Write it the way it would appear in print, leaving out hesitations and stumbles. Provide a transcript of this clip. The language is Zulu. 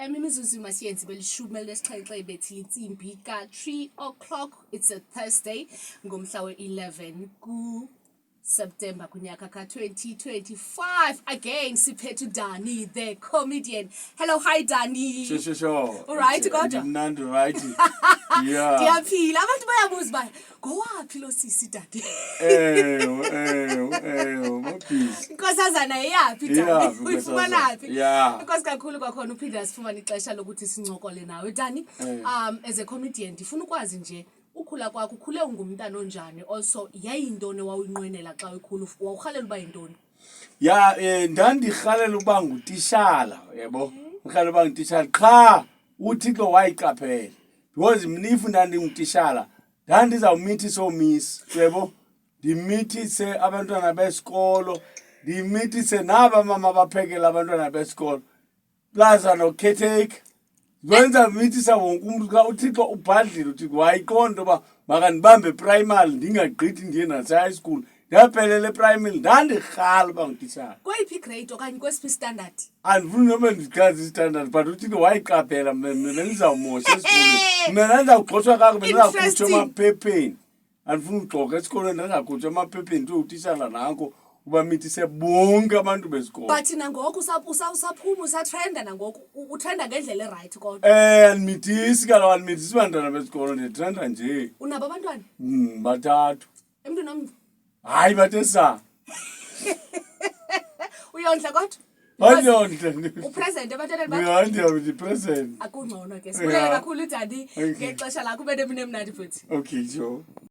Imizuzu masiyenzi belishumi lesixhenxe bethi insimbi ka-3 o'clock. It's a Thursday ngomhla we-11 September kunyaka ka-2025. Again siphethe Dani the comedian. Hello, hi Dani. Sure. All right, kodwa. Mnandi right. Yeah. Ndiyaphila. Abantu bayabuza ba ngowaphi lo sisi Dani? Mopisi. Inkosazana yapi Dani? Yeah, Uyifumanaphi? yeah. Inkosi kakhulu kwakhona uphinde sifumane ixesha lokuthi sincokole nawe Dani. As a comedian ndifuna ukwazi nje ukhula kwakho ukhule ungumntana onjani, also yayintoni wawuyinqwenela xa ukhulu wawurhalela uba yintoni? Ya ndandirhalela uba ngutishala, yabo. Ngirhalela uba ngutishala qha uThixo wayiqaphela. Because mnifu ndandingutishala ndandizawumithisa oomisi, yebo. Ndimithise abantwana besikolo, ndimithise naba mama abaphekela abantwana besikolo. Plaza nokhetheke. Wenza mithisa wonke umuntu ka uThixo ubhadlile uthi wayiqonda uba makandibambe primary ndingagqithi ndiye nase high school. Ndaphelele primary ndandirhala uba ngutishala. Kweyiphi grade okanye kwesiphi standard? Andifuni noma ndichaze standard but uThixo wayiqaphela mina bendizawumosha esikolweni. Mina ndizawugqothwa kakubi ndizawukhutshwa emaphepheni. Andifuni ugxoka esikolweni ndingakhutshwa emaphepheni nto utishala nanko uba mithise bonke abantu besikolo. But nangoku usaphuma usatrenda nangoku utrenda ngendlela eright kodwa. Andimithisi kaloku andimithisi bantwana besikolo nditrenda nje. Unabo abantwana? Bathathu. Emntu nomnye? Hayi bathe Uyondla kodwa? Ayondla. Upresent ebantwaneni bakho? Ndipresent. Akungcono ke. Sibulele kakhulu Dani ngexesha lakho ube nemnandi futhi. Okay, sure.